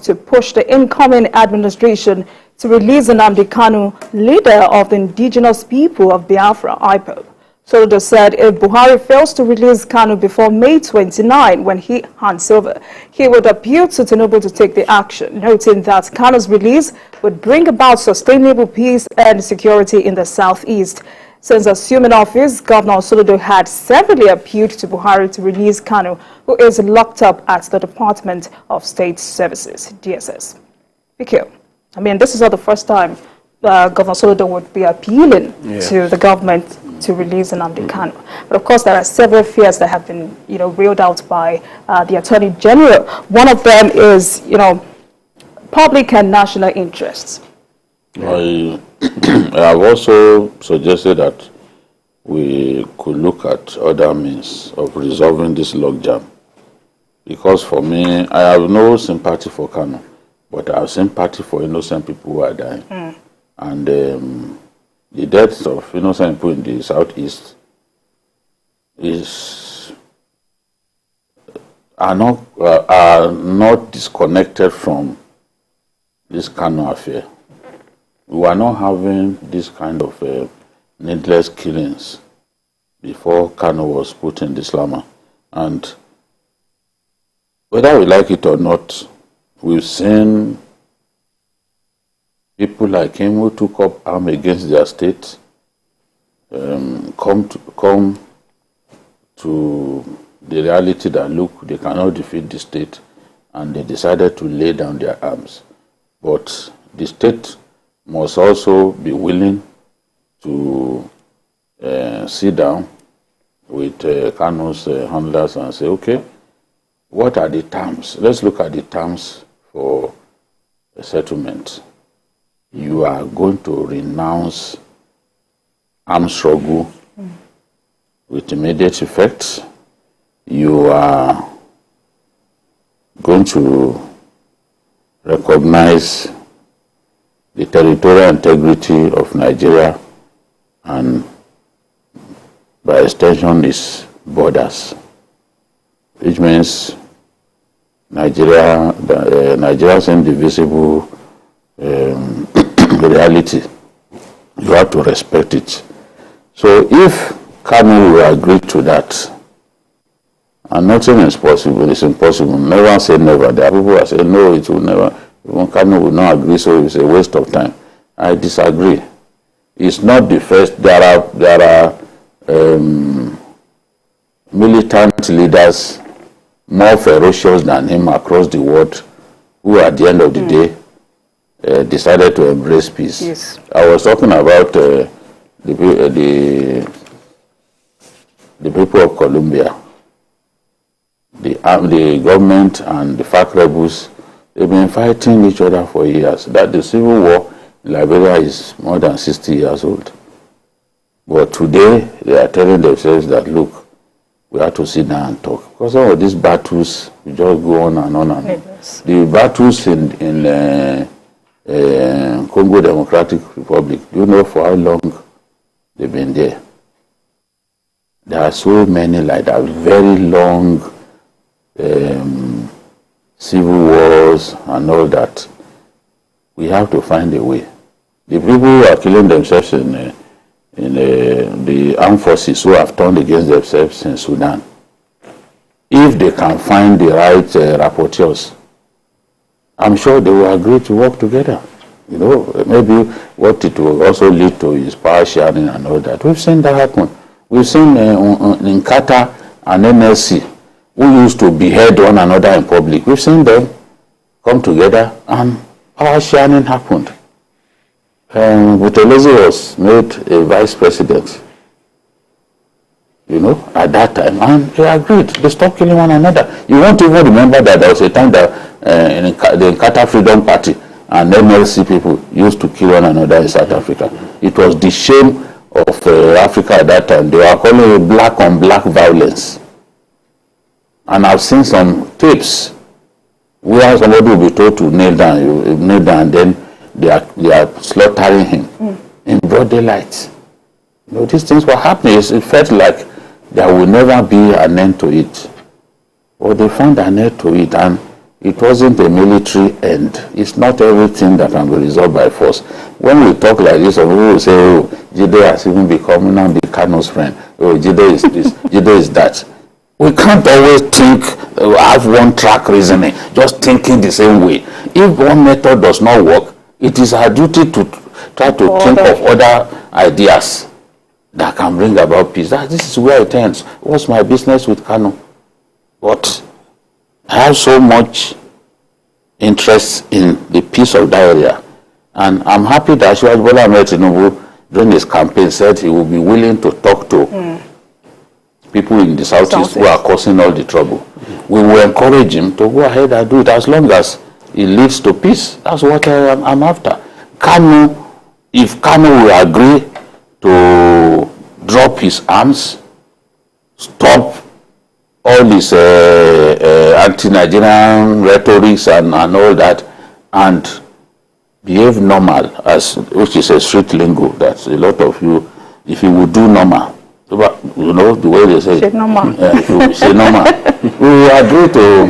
to push the incoming administration to release Nnamdi Kanu, leader of the Indigenous People of Biafra, IPOB. Soludo said if Buhari fails to release Kanu before May 29, when he hands over, he would appeal to Tinubu to take the action, noting that Kanu's release would bring about sustainable peace and security in the southeast. Since assuming office, Governor Soludo had severally appealed to Buhari to release Kanu, who is locked up at the Department of State Services, DSS. I mean, this is not the first time Governor Soludo would be appealing to the government to release Nnamdi Kanu. But of course, there are several fears that have been, reeled out by the Attorney General. One of them is, public and national interests. I have also suggested that we could look at other means of resolving this logjam. Because for me, I have no sympathy for Kanu, but I have sympathy for innocent people who are dying. And the deaths of innocent people in the southeast are not disconnected from this Kanu affair. We are not having this kind of needless killings before Kanu was put in the slammer. And whether we like it or not, we've seen people like him who took up arms against their state come to the reality that, look, they cannot defeat the state, and they decided to lay down their arms. But the state must also be willing to sit down with Kanu's handlers and say, okay, what are the terms? Let's look at the terms for a settlement. You are going to renounce armed struggle with immediate effect. You are going to recognize the territorial integrity of Nigeria and by extension its borders, which means Nigeria's indivisible reality. You have to respect it. So if Kanu will agree to that, and nothing is possible, it's impossible. Never say never. There are people who say no, it will never. Even Kanu will not agree, so it's a waste of time. I disagree. It's not the first. There are militant leaders more ferocious than him across the world, who at the end of the day decided to embrace peace. Yes. I was talking about the people of Colombia, the government and the FARC rebels. They've been fighting each other for years. That the civil war in Liberia is more than 60 years old. But today, they are telling themselves that, look, we have to sit down and talk. Because some of these battles just go on and on and on. The battles in Congo Democratic Republic, do you know for how long they've been there? There are so many like that, very long civil wars and all that. We have to find a way. The people who are killing themselves in the armed forces who have turned against themselves in Sudan, if they can find the right rapporteurs, I'm sure they will agree to work together. You know, maybe what it will also lead to is power sharing and all that. We've seen that happen. We've seen in Qatar and NLC, who used to behead one another in public. We've seen them come together and power sharing happened. Buthelezi was made a vice president, you know, at that time, and they agreed. They stopped killing one another. You won't even remember that there was a time that the Qatar Freedom Party and NLC people used to kill one another in South Africa. It was the shame of Africa at that time. They were calling it black on black violence. And I've seen some tapes where somebody will be told to kneel down, you kneel down, and then they are slaughtering him in broad daylight. You know, these things were happening. It felt like there will never be an end to it. Well, they found an end to it, and It wasn't a military end. It's not everything that can be resolved by force. When we talk like this, some people will say, oh, Jide has even become Nnamdi Kanu's friend. Oh, Jide is this, Jide is that. We can't always think, have one track reasoning, just thinking the same way. If one method does not work, it is our duty to try to think of other ideas that can bring about peace. This is where it ends. What's my business with Kanu? But I have so much interest in the peace of that area. And I'm happy that Bola Tinubu, during his campaign, said he will be willing to talk to people in the southeast who are causing all the trouble. We will encourage him to go ahead and do it as long as it leads to peace. That's what I'm after. Kanu, if Kanu will agree to drop his arms, stop all this anti-Nigerian rhetorics and all that, and behave normal, which is a street lingo. That's a lot of you. If you would do normal, you know the way they say. Say normal. If you say normal, we will agree to.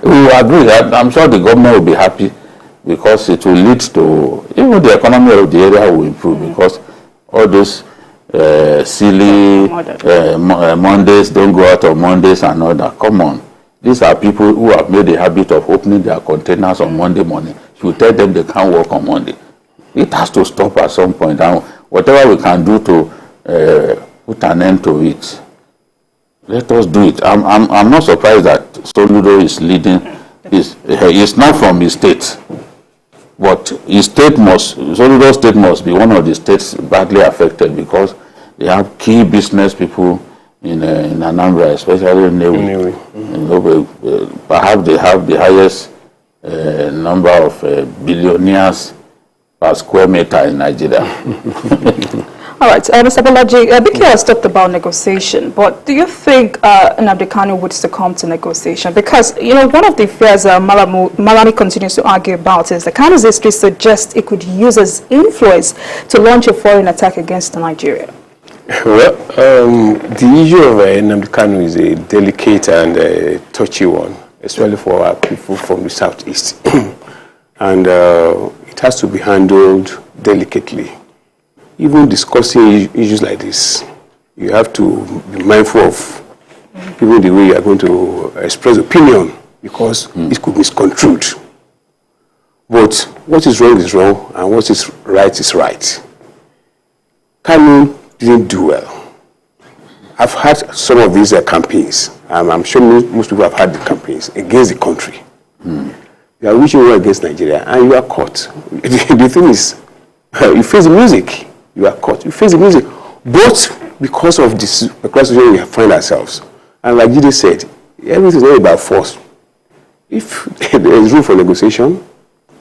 We will agree. I'm sure the government will be happy because it will lead to even the economy of the area will improve because all those silly Mondays, don't go out on Mondays and all that. Come on. These are people who have made a habit of opening their containers on Monday morning. You tell them they can't work on Monday. It has to stop at some point. And whatever we can do to put an end to it, let us do it. I'm not surprised that Soludo is leading. He's not from his state. But Soludo state must be one of the states badly affected because they have key business people in Anambra, especially in Nnewi. Perhaps they have the highest number of billionaires per square meter in Nigeria. All right, Mr. Bolaji, Biki has talked about negotiation, but do you think Nnamdi Kanu would succumb to negotiation? Because, you know, one of the fears Malami continues to argue about is that Kanu's history suggests he could use his influence to launch a foreign attack against Nigeria. Well, the issue of Nnamdi Kanu is a delicate and touchy one, especially for our people from the southeast. And it has to be handled delicately. Even discussing issues like this, you have to be mindful of even the way you are going to express opinion because it could be misconstrued. But what is wrong, and what is right. Kanu didn't do well. I've had some of these campaigns, and I'm sure most people have had the campaigns against the country. You are wishing war against Nigeria, and you are caught. The thing is, you face the music. You are caught. You face the music. But because of this situation we find ourselves, and like Jide said, everything is not about force. If there is room for negotiation,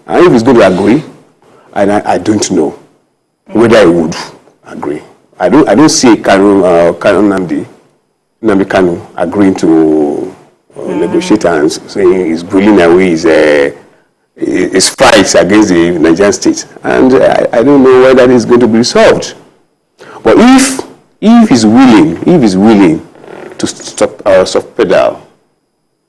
and if he's going to agree, and I don't know whether I would agree. I don't see Nnamdi Kanu agreeing to negotiate and saying he's bullying away his fights against the Nigerian state, and I don't know whether that is going to be resolved. But if he's willing to stop soft pedal,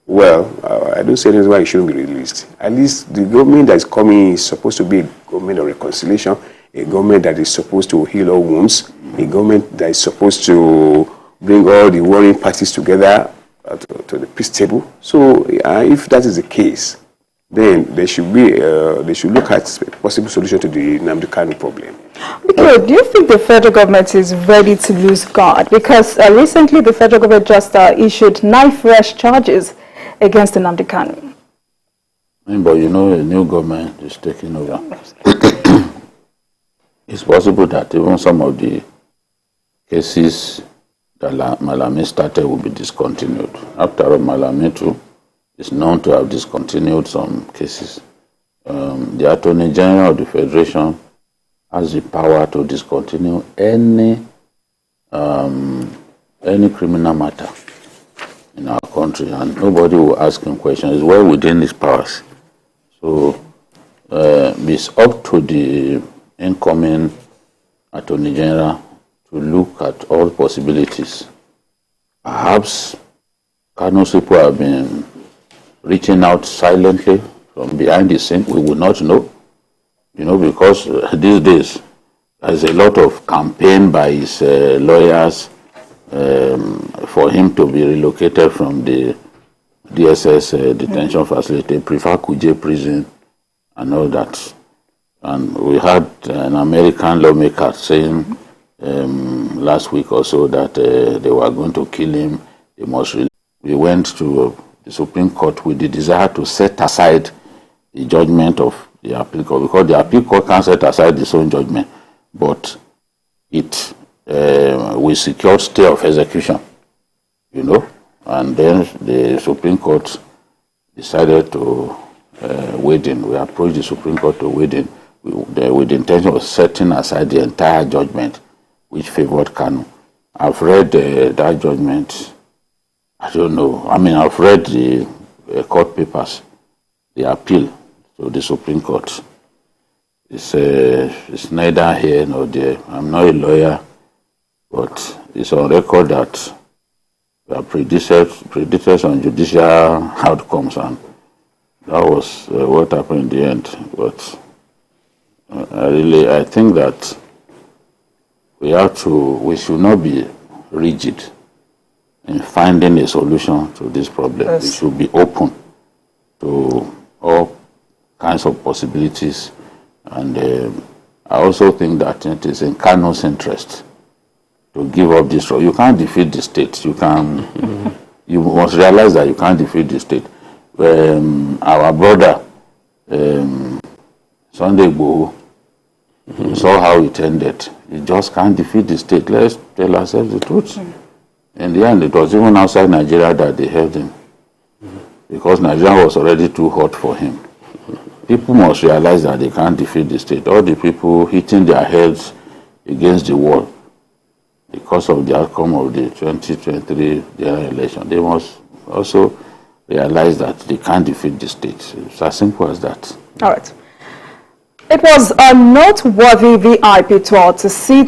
well, I don't see anything why he shouldn't be released. At least the government that is coming is supposed to be a government of reconciliation, a government that is supposed to heal all wounds, a government that is supposed to bring all the warring parties together to the peace table. So if that is the case, then they should look at a possible solution to the Nnamdi Kanu problem. Because do you think the federal government is ready to lose guard? Because recently the federal government just issued 9 fresh charges against Nnamdi Kanu. But you know, a new government is taking over. It's possible that even some of the cases that Malami started will be discontinued. After all, Malami too is known to have discontinued some cases. The Attorney General of the Federation has the power to discontinue any criminal matter in our country, and nobody will ask him questions. It's well within his powers. So it's up to the incoming Attorney General to look at all possibilities. Perhaps Kanu's people have been reaching out silently from behind the scene, we will not know. Because these days, there's a lot of campaign by his lawyers for him to be relocated from the DSS detention facility, prefer Kuje prison, and all that. And we had an American lawmaker saying last week or so that they were going to kill him. They must release. We went to the Supreme Court with the desire to set aside the judgment of the appeal court, because the appeal court can't set aside its own judgment, but it we secured stay of execution, and then the Supreme Court decided to wade in. We approached the Supreme Court to wade in with the intention of setting aside the entire judgment which favored Kanu. I've read that judgment. I don't know. I mean, I've read the court papers, the appeal to the Supreme Court. It's neither here nor there. I'm not a lawyer, but it's on record that we are predicted on judicial outcomes, and that was what happened in the end. But I think that we should not be rigid in finding a solution to this problem. Yes. We should be open to all kinds of possibilities, and I also think that it is in Kanu's interest to give up this role. You can't defeat the state. You must realize that you can't defeat the state. Our brother Sunday Igboho, we saw how it ended. You just can't defeat the state. Let's tell ourselves the truth. In the end, it was even outside Nigeria that they held him, because Nigeria was already too hot for him. People must realize that they can't defeat the state. All the people hitting their heads against the wall because of the outcome of the 2023 general election, they must also realize that they can't defeat the state. It's as simple as that. All right. It was a noteworthy VIP tour to see